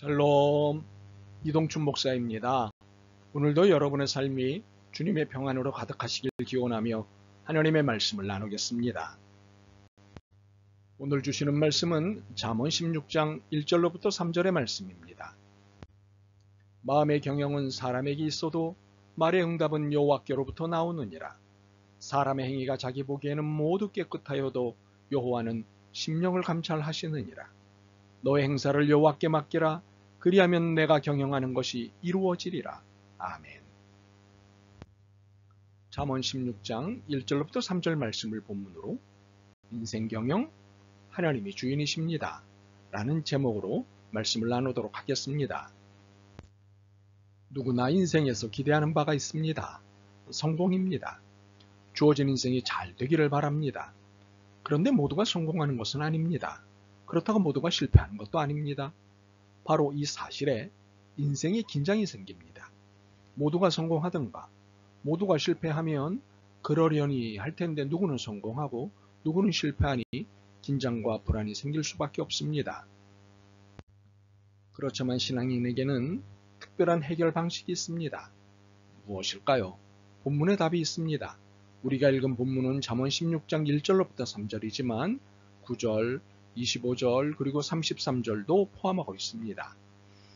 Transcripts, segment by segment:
샬롬, 이동춘 목사입니다. 오늘도 여러분의 삶이 주님의 평안으로 가득하시길 기원하며 하나님의 말씀을 나누겠습니다. 오늘 주시는 말씀은 잠언 16장 1절로부터 3절의 말씀입니다. 마음의 경영은 사람에게 있어도 말의 응답은 여호와께로부터 나오느니라. 사람의 행위가 자기 보기에는 모두 깨끗하여도 여호와는 심령을 감찰하시느니라. 너의 행사를 여호와께 맡기라. 그리하면 내가 경영하는 것이 이루어지리라. 아멘. 잠언 16장 1절부터 3절 말씀을 본문으로 인생 경영, 하나님이 주인이십니다. 라는 제목으로 말씀을 나누도록 하겠습니다. 누구나 인생에서 기대하는 바가 있습니다. 성공입니다. 주어진 인생이 잘 되기를 바랍니다. 그런데 모두가 성공하는 것은 아닙니다. 그렇다고 모두가 실패하는 것도 아닙니다. 바로 이 사실에 인생에 긴장이 생깁니다. 모두가 성공하든가 모두가 실패하면 그러려니 할 텐데 누구는 성공하고 누구는 실패하니 긴장과 불안이 생길 수밖에 없습니다. 그렇지만 신앙인에게는 특별한 해결 방식이 있습니다. 무엇일까요? 본문에 답이 있습니다. 우리가 읽은 본문은 잠언 16장 1절로부터 3절이지만 9절, 25절 그리고 33절도 포함하고 있습니다.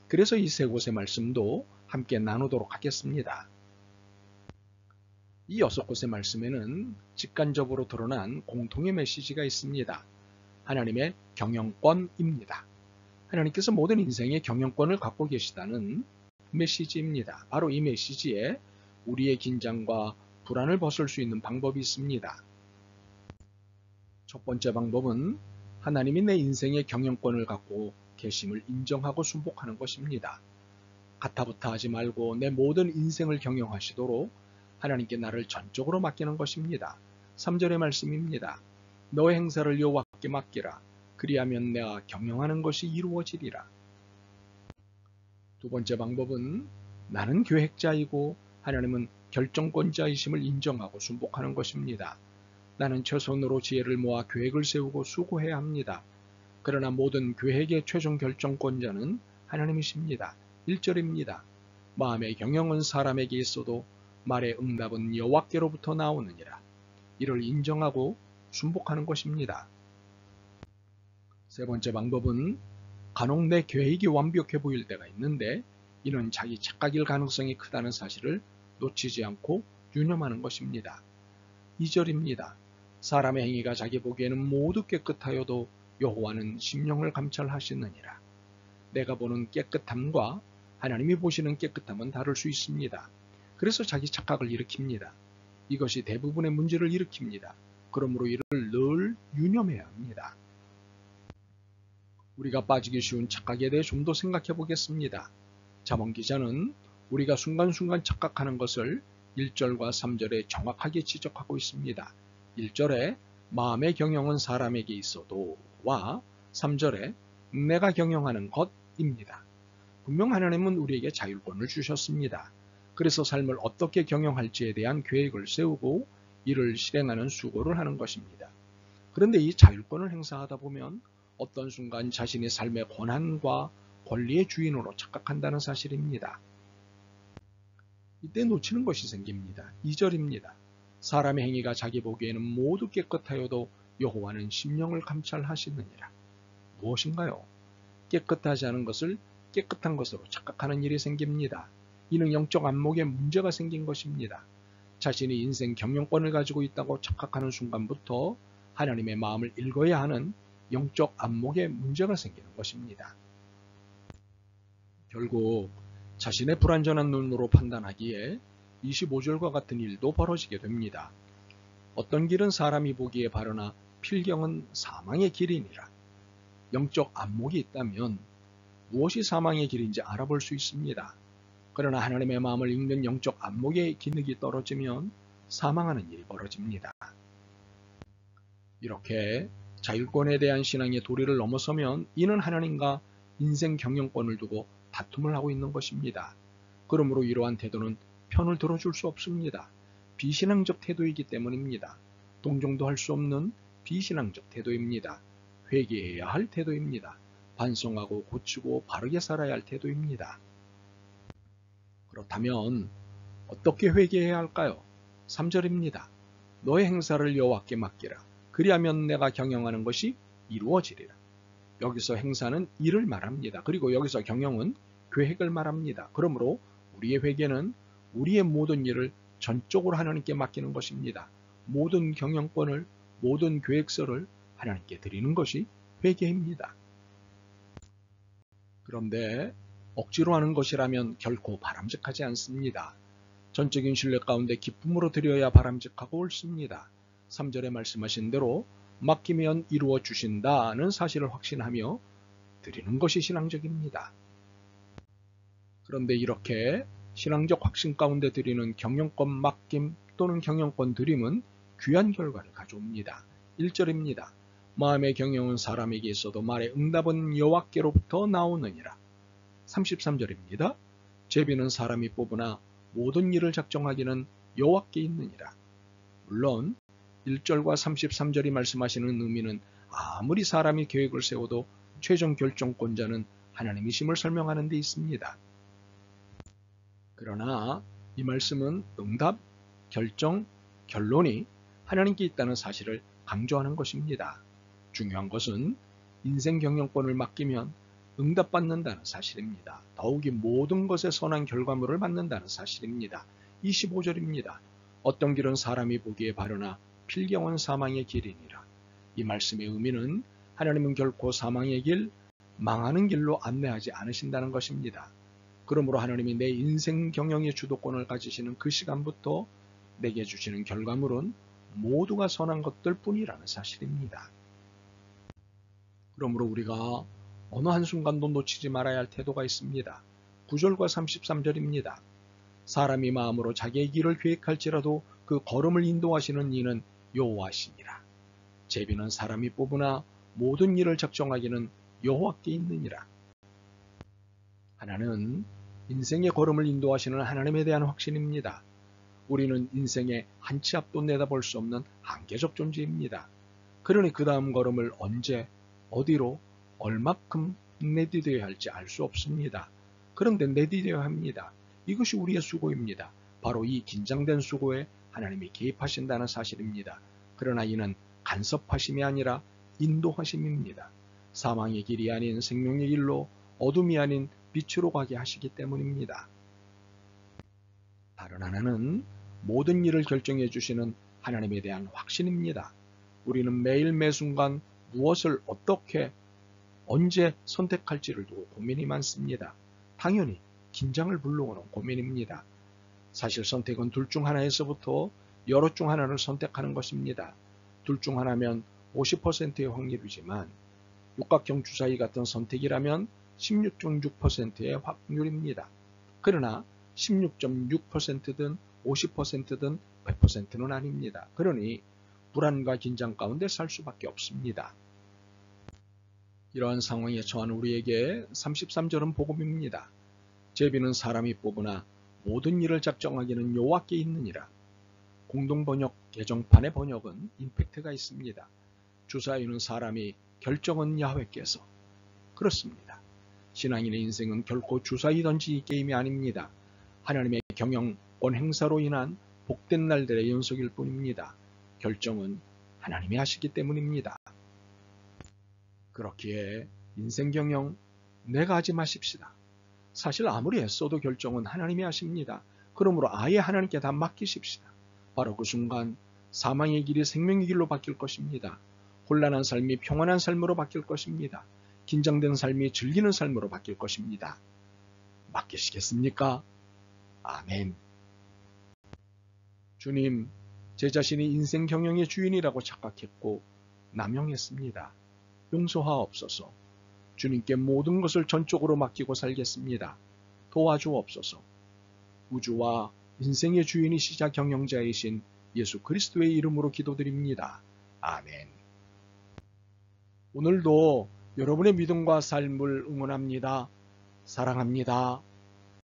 그래서 이 세 곳의 말씀도 함께 나누도록 하겠습니다. 이 6곳의 말씀에는 직관적으로 드러난 공통의 메시지가 있습니다. 하나님의 경영권입니다. 하나님께서 모든 인생의 경영권을 갖고 계시다는 메시지입니다. 바로 이 메시지에 우리의 긴장과 불안을 벗을 수 있는 방법이 있습니다. 첫 번째 방법은 하나님이 내 인생의 경영권을 갖고 계심을 인정하고 순복하는 것입니다. 가타부타 하지 말고 내 모든 인생을 경영하시도록 하나님께 나를 전적으로 맡기는 것입니다. 3절의 말씀입니다. 너의 행사를 여호와께 맡기라. 그리하면 내가 경영하는 것이 이루어지리라. 두 번째 방법은 나는 계획자이고 하나님은 결정권자이심을 인정하고 순복하는 것입니다. 나는 최선으로 지혜를 모아 계획을 세우고 수고해야 합니다. 그러나 모든 계획의 최종 결정권자는 하나님이십니다. 1절입니다. 마음의 경영은 사람에게 있어도 말의 응답은 여호와께로부터 나오느니라. 이를 인정하고 순복하는 것입니다. 세 번째 방법은 간혹 내 계획이 완벽해 보일 때가 있는데 이는 자기 착각일 가능성이 크다는 사실을 놓치지 않고 유념하는 것입니다. 2절입니다. 사람의 행위가 자기 보기에는 모두 깨끗하여도 여호와는 심령을 감찰하시느니라. 내가 보는 깨끗함과 하나님이 보시는 깨끗함은 다를 수 있습니다. 그래서 자기 착각을 일으킵니다. 이것이 대부분의 문제를 일으킵니다. 그러므로 이를 늘 유념해야 합니다. 우리가 빠지기 쉬운 착각에 대해 좀 더 생각해 보겠습니다. 잠언 기자는 우리가 순간순간 착각하는 것을 1절과 3절에 정확하게 지적하고 있습니다. 1절에 마음의 경영은 사람에게 있어도 와 3절에 내가 경영하는 것입니다. 분명 하나님은 우리에게 자율권을 주셨습니다. 그래서 삶을 어떻게 경영할지에 대한 계획을 세우고 이를 실행하는 수고를 하는 것입니다. 그런데 이 자율권을 행사하다 보면 어떤 순간 자신의 삶의 권한과 권리의 주인으로 착각한다는 사실입니다. 이때 놓치는 것이 생깁니다. 2절입니다. 사람의 행위가 자기 보기에는 모두 깨끗하여도 여호와는 심령을 감찰하시느니라. 무엇인가요? 깨끗하지 않은 것을 깨끗한 것으로 착각하는 일이 생깁니다. 이는 영적 안목에 문제가 생긴 것입니다. 자신이 인생 경영권을 가지고 있다고 착각하는 순간부터 하나님의 마음을 읽어야 하는 영적 안목에 문제가 생기는 것입니다. 결국 자신의 불완전한 눈으로 판단하기에 25절과 같은 일도 벌어지게 됩니다. 어떤 길은 사람이 보기에 바르나 필경은 사망의 길이니라. 영적 안목이 있다면 무엇이 사망의 길인지 알아볼 수 있습니다. 그러나 하나님의 마음을 읽는 영적 안목의 기능이 떨어지면 사망하는 일이 벌어집니다. 이렇게 자율권에 대한 신앙의 도리를 넘어서면 이는 하나님과 인생 경영권을 두고 다툼을 하고 있는 것입니다. 그러므로 이러한 태도는 편을 들어줄 수 없습니다. 비신앙적 태도이기 때문입니다. 동정도 할 수 없는 비신앙적 태도입니다. 회개해야 할 태도입니다. 반성하고 고치고 바르게 살아야 할 태도입니다. 그렇다면 어떻게 회개해야 할까요? 3절입니다. 너의 행사를 여호와께 맡기라. 그리하면 내가 경영하는 것이 이루어지리라. 여기서 행사는 일을 말합니다. 그리고 여기서 경영은 계획을 말합니다. 그러므로 우리의 회개는 우리의 모든 일을 전적으로 하나님께 맡기는 것입니다. 모든 경영권을, 모든 계획서를 하나님께 드리는 것이 회개입니다. 그런데 억지로 하는 것이라면 결코 바람직하지 않습니다. 전적인 신뢰 가운데 기쁨으로 드려야 바람직하고 옳습니다. 3절에 말씀하신 대로 맡기면 이루어 주신다는 사실을 확신하며 드리는 것이 신앙적입니다. 그런데 이렇게 신앙적 확신 가운데 드리는 경영권 맡김 또는 경영권 드림은 귀한 결과를 가져옵니다. 1절입니다. 마음의 경영은 사람에게 있어도 말의 응답은 여호와께로부터 나오느니라. 33절입니다. 제비는 사람이 뽑으나 모든 일을 작정하기는 여호와께 있느니라. 물론 1절과 33절이 말씀하시는 의미는 아무리 사람이 계획을 세워도 최종 결정권자는 하나님이심을 설명하는 데 있습니다. 그러나 이 말씀은 응답, 결정, 결론이 하나님께 있다는 사실을 강조하는 것입니다. 중요한 것은 인생 경영권을 맡기면 응답받는다는 사실입니다. 더욱이 모든 것에 선한 결과물을 받는다는 사실입니다. 25절입니다. 어떤 길은 사람이 보기에 바르나 필경은 사망의 길이니라. 이 말씀의 의미는 하나님은 결코 사망의 길, 망하는 길로 안내하지 않으신다는 것입니다. 그러므로 하나님이 내 인생 경영의 주도권을 가지시는 그 시간부터 내게 주시는 결과물은 모두가 선한 것들 뿐이라는 사실입니다. 그러므로 우리가 어느 한순간도 놓치지 말아야 할 태도가 있습니다. 9절과 33절입니다. 사람이 마음으로 자기의 길을 계획할지라도 그 걸음을 인도하시는 이는 여호와시니라. 제비는 사람이 뽑으나 모든 일을 작정하기는 여호와께 있느니라. 하나는 인생의 걸음을 인도하시는 하나님에 대한 확신입니다. 우리는 인생의 한 치 앞도 내다볼 수 없는 한계적 존재입니다. 그러니 그 다음 걸음을 언제, 어디로, 얼마큼 내디뎌야 할지 알 수 없습니다. 그런데 내디뎌야 합니다. 이것이 우리의 수고입니다. 바로 이 긴장된 수고에 하나님이 개입하신다는 사실입니다. 그러나 이는 간섭하심이 아니라 인도하심입니다. 사망의 길이 아닌 생명의 길로, 어둠이 아닌 빛으로 가게 하시기 때문입니다. 다른 하나는 모든 일을 결정해 주시는 하나님에 대한 확신입니다. 우리는 매일 매순간 무엇을 어떻게 언제 선택할지를 두고 고민이 많습니다. 당연히 긴장을 불러오는 고민입니다. 사실 선택은 둘 중 하나에서부터 여러 중 하나를 선택하는 것입니다. 둘 중 하나면 50%의 확률이지만 육각형 주사위 같은 선택이라면 16.6%의 확률입니다. 그러나 16.6%든 50%든 100%는 아닙니다. 그러니 불안과 긴장 가운데 살 수밖에 없습니다. 이러한 상황에 처한 우리에게 33절은 복음입니다. 제비는 사람이 뽑으나 모든 일을 작정하기는 여호와께 있느니라. 공동번역 개정판의 번역은 임팩트가 있습니다. 주사위는 사람이, 결정은 야훼께서. 그렇습니다. 신앙인의 인생은 결코 주사위 던지기 게임이 아닙니다. 하나님의 경영권 행사로 인한 복된 날들의 연속일 뿐입니다. 결정은 하나님이 하시기 때문입니다. 그렇기에 인생 경영 내가 하지 마십시다. 사실 아무리 애써도 결정은 하나님이 하십니다. 그러므로 아예 하나님께 다 맡기십시다. 바로 그 순간 사망의 길이 생명의 길로 바뀔 것입니다. 혼란한 삶이 평안한 삶으로 바뀔 것입니다. 긴장된 삶이 즐기는 삶으로 바뀔 것입니다. 맡기시겠습니까? 아멘. 주님, 제 자신이 인생 경영의 주인이라고 착각했고 남용했습니다. 용서하옵소서. 주님께 모든 것을 전적으로 맡기고 살겠습니다. 도와주옵소서. 우주와 인생의 주인이시자 경영자이신 예수 그리스도의 이름으로 기도드립니다. 아멘. 오늘도 여러분의 믿음과 삶을 응원합니다. 사랑합니다.